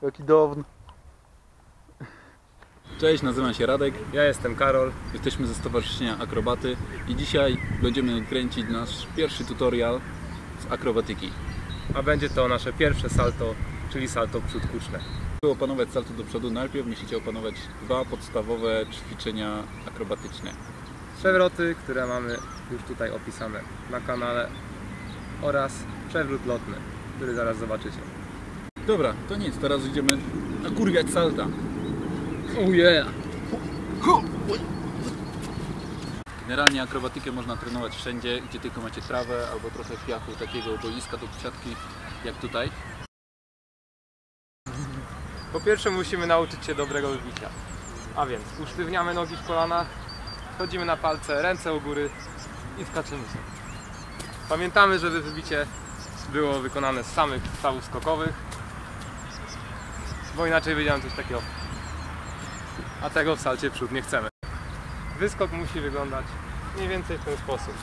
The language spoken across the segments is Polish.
Jaki down. Cześć, nazywam się Radek. Ja jestem Karol. Jesteśmy ze Stowarzyszenia Akrobaty i dzisiaj będziemy kręcić nasz pierwszy tutorial z akrobatyki. A będzie to nasze pierwsze salto, czyli salto przód kuczne. Żeby opanować salto do przodu, najpierw musicie opanować dwa podstawowe ćwiczenia akrobatyczne. Przewroty, które mamy już tutaj opisane na kanale, oraz przewrót lotny, który zaraz zobaczycie. Dobra, to nic, teraz idziemy nakurwiać salta. Oh yeah! Generalnie akrobatykę można trenować wszędzie, gdzie tylko macie trawę albo trochę piachu, takiego boiska do siatki jak tutaj. Po pierwsze musimy nauczyć się dobrego wybicia. A więc usztywniamy nogi w kolanach, chodzimy na palce, ręce u góry i skaczemy sobie. Pamiętamy, żeby wybicie było wykonane z samych stawów skokowych, bo inaczej wyjdzie nam coś takiego. A tego w salcie przód nie chcemy. Wyskok musi wyglądać mniej więcej w ten sposób.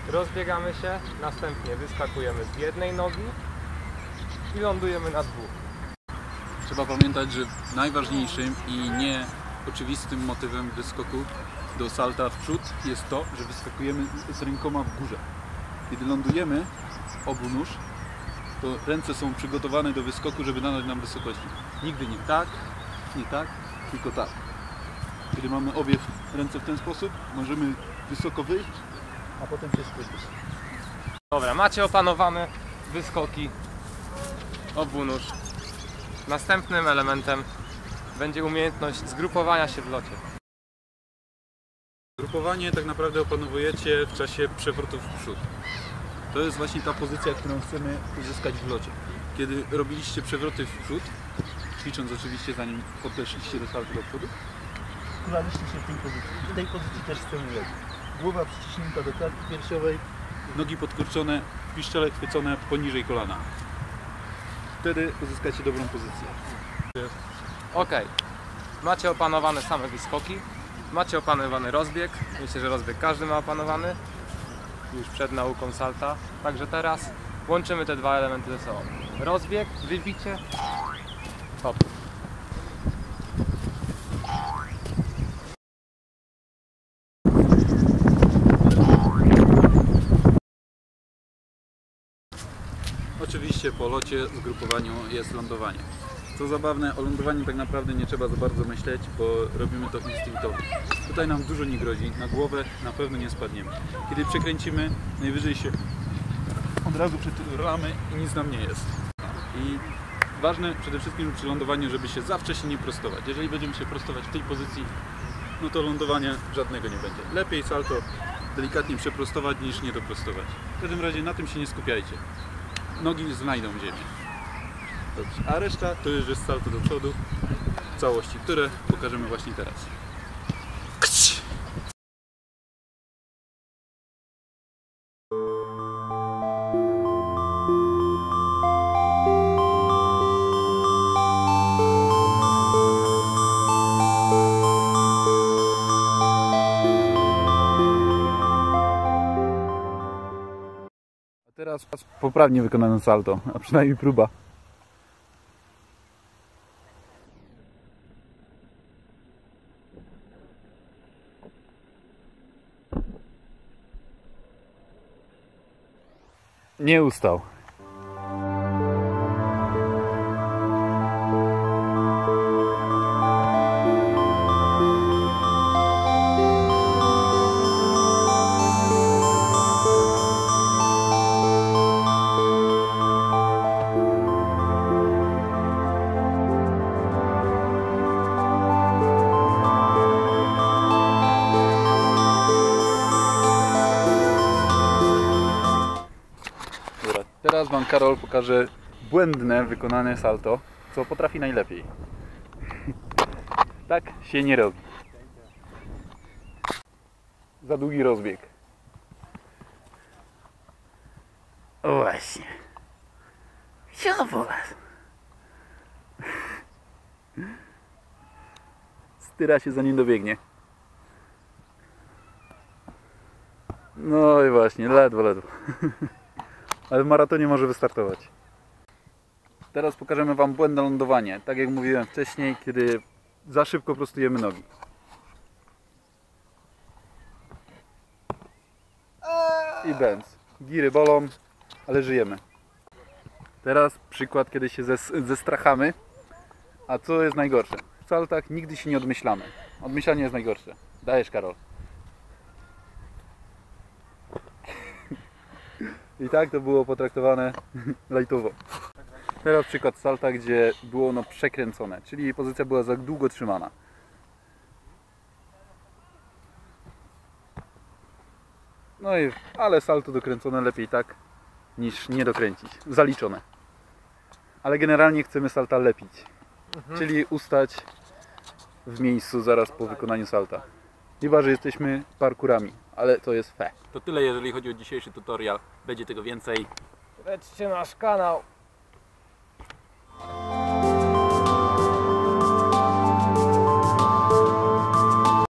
Rozbiegamy się, następnie wyskakujemy z jednej nogi i lądujemy na dwóch. Trzeba pamiętać, że najważniejszym i nieoczywistym motywem wyskoku do salta w przód jest to, że wyskakujemy z rękoma w górze. Kiedy lądujemy obu nóż, to ręce są przygotowane do wyskoku, żeby nadać nam wysokości. Nigdy nie tak, tylko tak. Kiedy mamy obie ręce w ten sposób, możemy wysoko wyjść, a potem się schwycić. Dobra, macie opanowane wyskoki obu nóż. Następnym elementem będzie umiejętność zgrupowania się w locie. Grupowanie tak naprawdę opanowujecie w czasie przewrotów w przód. To jest właśnie ta pozycja, którą chcemy uzyskać w locie. Kiedy robiliście przewroty w przód, ćwicząc oczywiście zanim podeszliście do saltu do przodu, kulaliście się w tej pozycji. W tej pozycji też chcemy lecieć. Głowa przyciśnięta do klatki piersiowej, nogi podkurczone, piszczele chwycone poniżej kolana. Wtedy uzyskacie dobrą pozycję. Ok, macie opanowane same wyskoki, macie opanowany rozbieg. Myślę, że rozbieg każdy ma opanowany już przed nauką salta. Także teraz łączymy te dwa elementy ze sobą. Rozbieg, wybicie, hop. Oczywiście po locie, zgrupowaniu jest lądowanie. Co zabawne, o lądowaniu tak naprawdę nie trzeba za bardzo myśleć, bo robimy to instynktownie. Tutaj nam dużo nie grozi, na głowę na pewno nie spadniemy. Kiedy przekręcimy, najwyżej się od razu przytulamy i nic nam nie jest. I ważne przede wszystkim przy lądowaniu, żeby się zawsze się nie prostować. Jeżeli będziemy się prostować w tej pozycji, no to lądowania żadnego nie będzie. Lepiej salto delikatnie przeprostować niż nie doprostować. W każdym razie na tym się nie skupiajcie. Nogi znajdą ziemię. Dobrze. A reszta to już jest salto do przodu w całości, które pokażemy właśnie teraz. A teraz poprawnie wykonane salto, a przynajmniej próba. Nie ustał. Teraz Wam Karol pokaże błędne wykonane salto, co potrafi najlepiej. Tak się nie robi. Za długi rozbieg. O właśnie. Co po was? Styra się zanim dobiegnie. No i właśnie, ledwo. Ale w maratonie może wystartować. teraz pokażemy Wam błędne lądowanie. Tak jak mówiłem wcześniej, kiedy za szybko prostujemy nogi. I bęc. Giry bolą, ale żyjemy. Teraz przykład, kiedy się zestrachamy. A co jest najgorsze? W saltach nigdy się nie odmyślamy. Odmyślanie jest najgorsze. Dajesz, Karol. I tak to było potraktowane lajtowo. Teraz przykład salta, gdzie było ono przekręcone, czyli pozycja była za długo trzymana. No i, ale salto dokręcone lepiej tak, niż nie dokręcić. Zaliczone. Ale generalnie chcemy salta lepić. Czyli ustać w miejscu zaraz po wykonaniu salta. Chyba że jesteśmy parkurami, ale to jest fe. To tyle, jeżeli chodzi o dzisiejszy tutorial. Będzie tego więcej. Śledźcie nasz kanał.